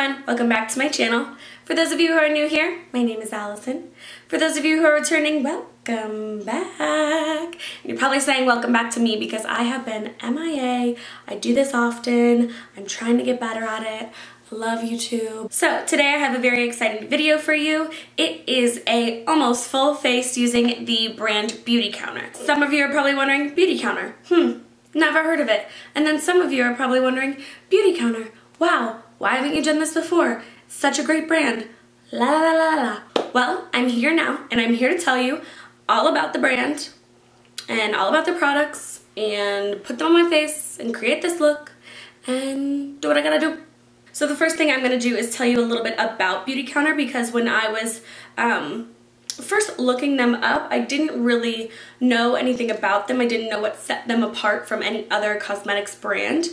everyone, welcome back to my channel. For those of you who are new here, my name is Allison. For those of you who are returning, welcome back. You're probably saying welcome back to me because I have been MIA. I do this often. I'm trying to get better at it. I love YouTube. So today I have a very exciting video for you. It is a almost full face using the brand BeautyCounter. Some of you are probably wondering, BeautyCounter, never heard of it. And then some of you are probably wondering, BeautyCounter, wow, why haven't you done this before? It's such a great brand. La la la la. Well, I'm here now and I'm here to tell you all about the brand and all about the products and put them on my face and create this look and do what I gotta do. So the first thing I'm gonna do is tell you a little bit about BeautyCounter because when I was first looking them up, I didn't really know anything about them. I didn't know what set them apart from any other cosmetics brand.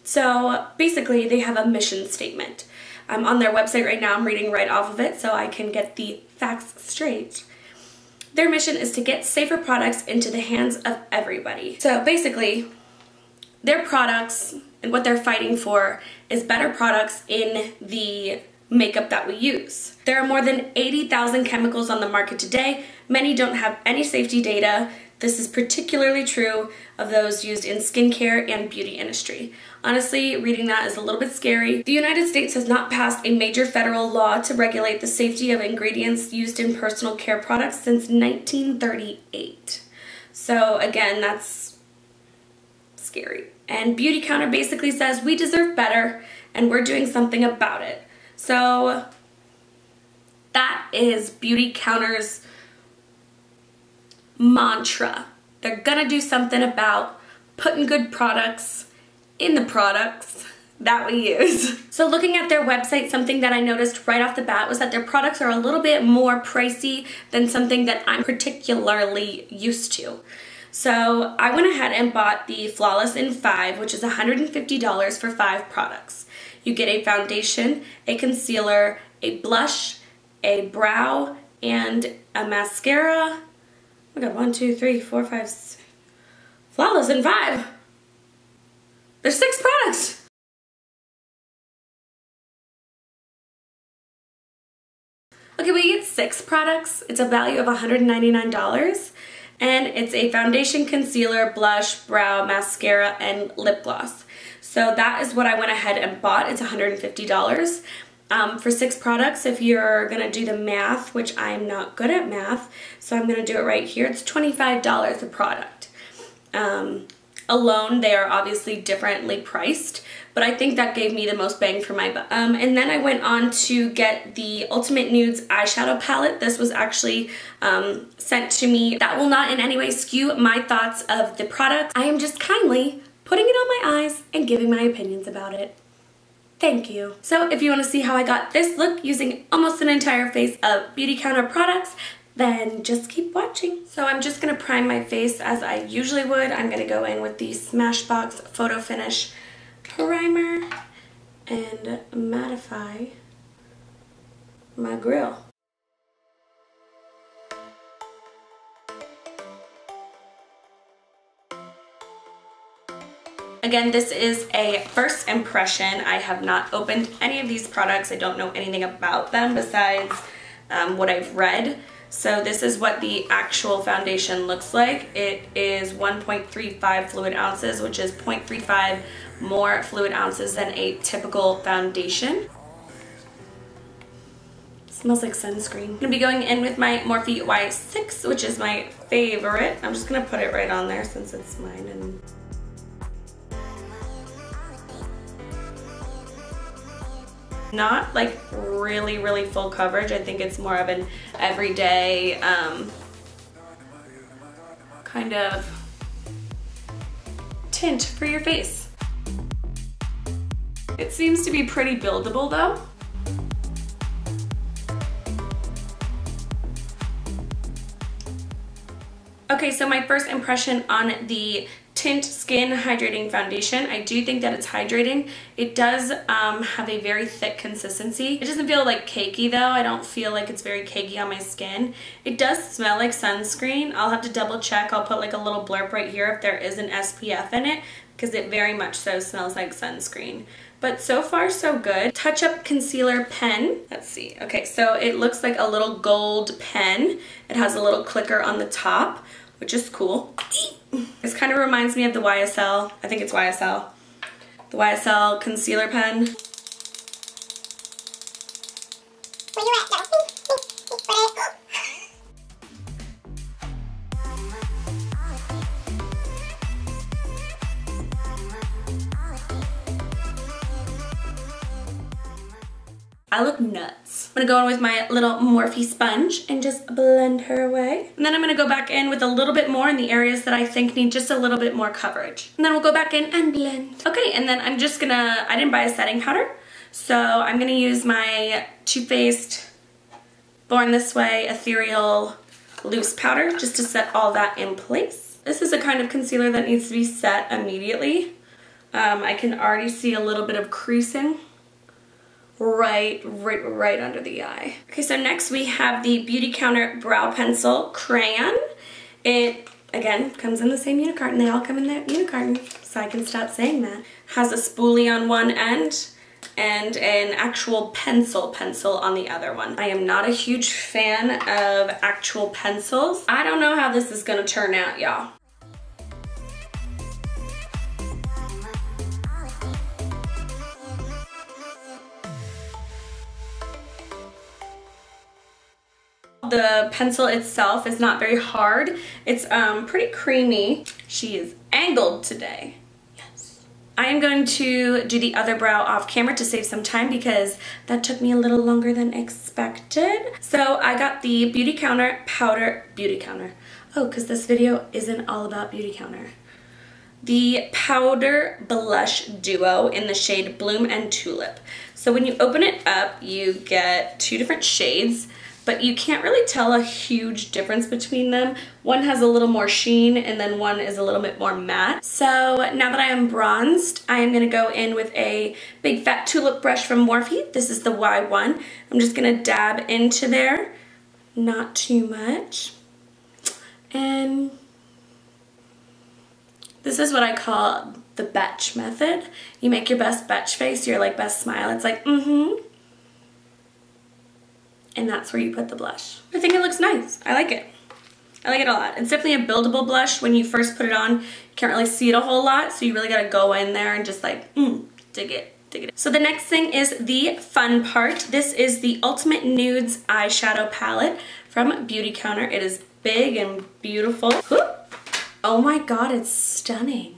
So basically they have a mission statement. I'm on their website right now. I'm reading right off of it so I can get the facts straight. Their mission is to get safer products into the hands of everybody. So basically their products and what they're fighting for is better products in the makeup that we use. There are more than 80,000 chemicals on the market today. Many don't have any safety data. This is particularly true of those used in skincare and beauty industry. Honestly, reading that is a little bit scary. The United States has not passed a major federal law to regulate the safety of ingredients used in personal care products since 1938. So again, that's scary. And BeautyCounter basically says we deserve better and we're doing something about it. So that is BeautyCounter's mantra. They're gonna do something about putting good products in the products that we use. So looking at their website, something that I noticed right off the bat was that their products are a little bit more pricey than something that I'm particularly used to. So I went ahead and bought the Flawless in 5, which is $150 for 5 products. You get a foundation, a concealer, a blush, a brow, and a mascara. Oh my god, 1, 2, 3, 4, 5, 6. Flawless in 5. There's 6 products. Okay, we get 6 products. It's a value of $199. And it's a foundation, concealer, blush, brow, mascara, and lip gloss. So that is what I went ahead and bought. It's $150. For 6 products, if you're gonna do the math, which I'm not good at math, so I'm gonna do it right here, it's $25 a product. Alone, they are obviously differently priced, but I think that gave me the most bang for my buck. And then I went on to get the Ultimate Nudes eyeshadow palette. This was actually sent to me. That will not in any way skew my thoughts of the product. I am just kindly putting it on my eyes and giving my opinions about it. Thank you. So if you want to see how I got this look using almost an entire face of BeautyCounter products, then just keep watching. So I'm just gonna prime my face as I usually would. I'm gonna go in with the Smashbox Photo Finish primer and mattify my grill. Again, this is a first impression. I have not opened any of these products. I don't know anything about them besides what I've read. So this is what the actual foundation looks like. It is 1.35 fluid ounces, which is 0.35 more fluid ounces than a typical foundation. It smells like sunscreen. I'm gonna be going in with my Morphe Y6, which is my favorite. I'm just gonna put it right on there since it's mine. And not like really full coverage. I think it's more of an everyday kind of tint for your face. It seems to be pretty buildable though. Okay, so my first impression on the Tint Skin Hydrating Foundation. I do think that it's hydrating. It does have a very thick consistency. It doesn't feel like cakey though. I don't feel like it's very cakey on my skin. It does smell like sunscreen. I'll have to double check. I'll put like a little blurb right here if there is an SPF in it because it very much so smells like sunscreen. but so far so good. Touch Up Concealer Pen. Let's see. Okay, so it looks like a little gold pen. It has a little clicker on the top, which is cool. This kind of reminds me of the YSL. I think it's YSL. The YSL concealer pen. I look nuts. I'm gonna go in with my little Morphe sponge and just blend her away. And then I'm gonna go back in with a little bit more in the areas that I think need just a little bit more coverage. And then we'll go back in and blend. Okay, and then I'm just gonna, I didn't buy a setting powder, so I'm gonna use my Too Faced Born This Way Ethereal Loose Powder just to set all that in place. This is a kind of concealer that needs to be set immediately. I can already see a little bit of creasing right under the eye. Okay, so next we have the BeautyCounter Brow Pencil Crayon. It, again, comes in the same unicarton. They all come in that unicarton, so I can stop saying that. Has a spoolie on one end and an actual pencil on the other one. I am not a huge fan of actual pencils. I don't know how this is gonna turn out, y'all. The pencil itself is not very hard. It's pretty creamy. She is angled today. Yes. I am going to do the other brow off camera to save some time because that took me a little longer than expected. So I got the BeautyCounter powder, oh, because this video isn't all about BeautyCounter. The powder blush duo in the shade Bloom and Tulip. So when you open it up, you get two different shades, but you can't really tell a huge difference between them. One has a little more sheen and then one is a little bit more matte. So now that I am bronzed, I am gonna go in with a big fat tulip brush from Morphe. This is the Y1. I'm just gonna dab into there, not too much. And this is what I call the betch method. You make your best betch face, your like best smile. It's like, and that's where you put the blush. I think it looks nice. I like it. I like it a lot. It's definitely a buildable blush. When you first put it on, you can't really see it a whole lot, so you really gotta go in there and just like, dig it, dig it. So the next thing is the fun part. This is the Ultimate Nudes eyeshadow palette from BeautyCounter. It is big and beautiful. Oh my God, it's stunning.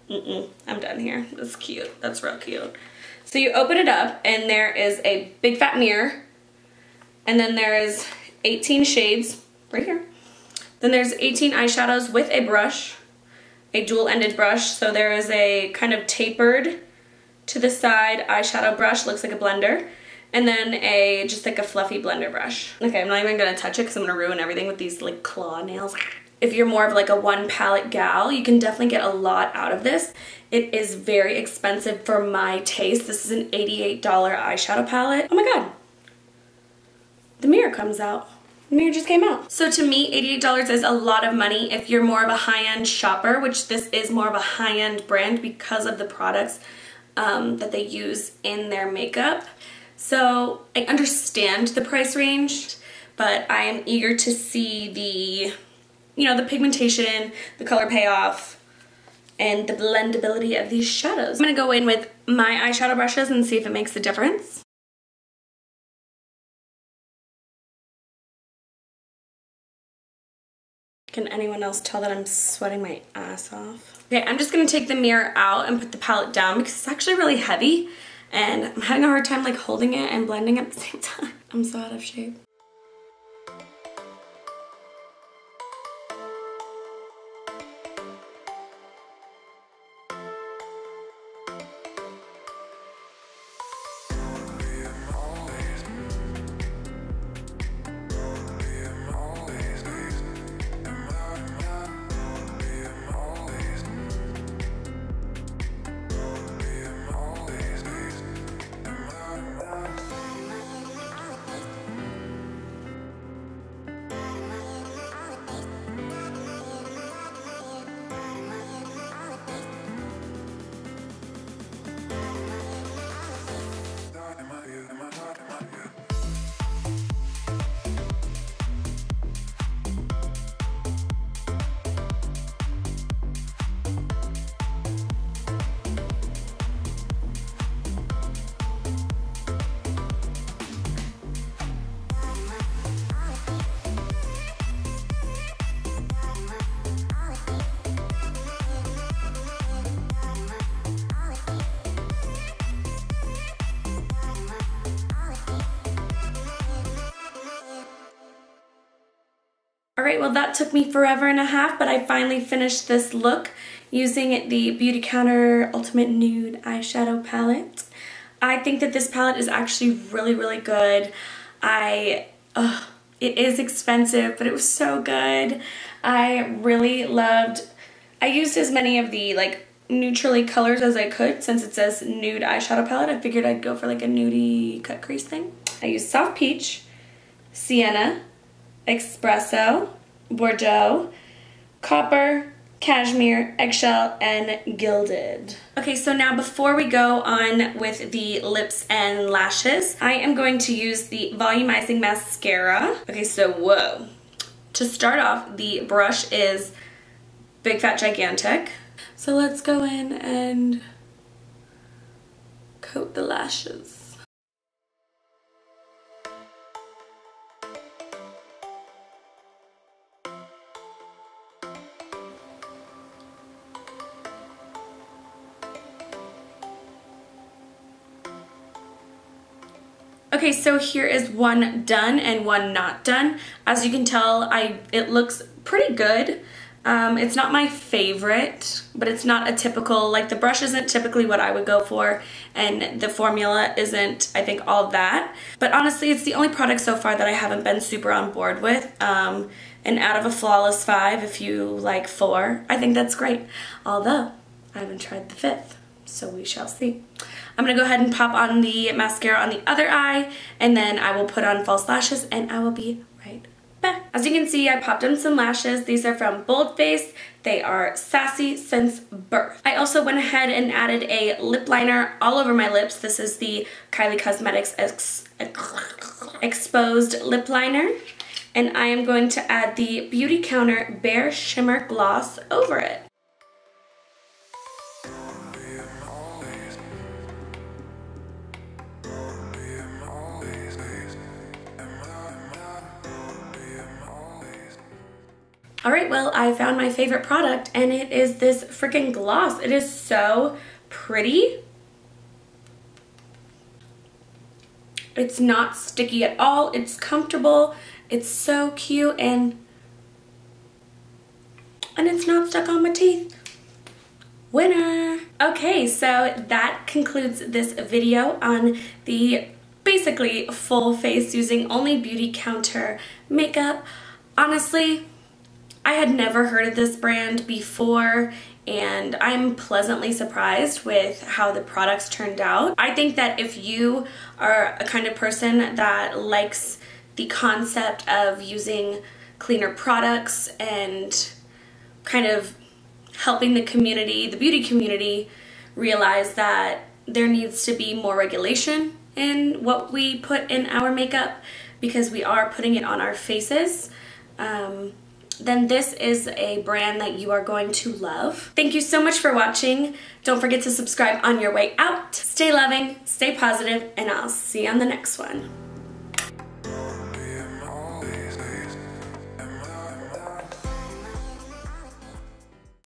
I'm done here. That's cute. That's real cute. So you open it up and there is a big fat mirror. And then there's 18 shades right here. Then there's 18 eyeshadows with a brush, a dual-ended brush. So there is a kind of tapered to the side eyeshadow brush, looks like a blender. And then just like a fluffy blender brush. Okay, I'm not even gonna touch it because I'm gonna ruin everything with these like claw nails. If you're more of like a one palette gal, you can definitely get a lot out of this. It is very expensive for my taste. This is an $88 eyeshadow palette. Oh my God. The mirror comes out. The mirror just came out. So to me, $88 is a lot of money if you're more of a high-end shopper, which this is more of a high-end brand because of the products that they use in their makeup. So I understand the price range, but I am eager to see the, the pigmentation, the color payoff, and the blendability of these shadows. I'm gonna go in with my eyeshadow brushes and see if it makes a difference. Can anyone else tell that I'm sweating my ass off? Okay, I'm just gonna take the mirror out and put the palette down because it's actually really heavy and I'm having a hard time like holding it and blending at the same time. I'm so out of shape. Alright, well that took me forever and a half, but I finally finished this look using the BeautyCounter Ultimate Nude Eyeshadow Palette. I think that this palette is actually really, really good. It is expensive, but it was so good. I really loved, I used as many of the like neutrally colors as I could. Since it says nude eyeshadow palette, I figured I'd go for like a nudie cut crease thing. I used Soft Peach, Sienna, Espresso, Bordeaux, Copper, Cashmere, Eggshell, and Gilded. Okay, so now before we go on with the lips and lashes, I am going to use the volumizing mascara. Okay, so whoa. To start off, the brush is Big Fat Gigantic. So let's go in and coat the lashes. Okay, so here is one done and one not done. As you can tell, it looks pretty good. It's not my favorite, but it's not a typical, like the brush isn't typically what I would go for, and the formula isn't, I think, all that. But honestly, it's the only product so far that I haven't been super on board with. And out of a flawless 5, if you like 4, I think that's great. Although, I haven't tried the 5th, so we shall see. I'm gonna go ahead and pop on the mascara on the other eye, and then I will put on false lashes, and I will be right back. As you can see, I popped on some lashes. These are from Bold Face. They are Sassy Since Birth. I also went ahead and added a lip liner all over my lips. This is the Kylie Cosmetics Exposed Lip Liner. And I am going to add the BeautyCounter Bare Shimmer Gloss over it. Alright, well, I found my favorite product, and it is this freaking gloss. It is so pretty. It's not sticky at all. It's comfortable. It's so cute, and it's not stuck on my teeth. Winner! Okay, so that concludes this video on the basically full face using only BeautyCounter makeup. Honestly, I had never heard of this brand before, and I'm pleasantly surprised with how the products turned out. I think that if you are a kind of person that likes the concept of using cleaner products and kind of helping the community, the beauty community, realize that there needs to be more regulation in what we put in our makeup because we are putting it on our faces, then this is a brand that you are going to love. Thank you so much for watching. Don't forget to subscribe on your way out. Stay loving, stay positive, and I'll see you on the next one.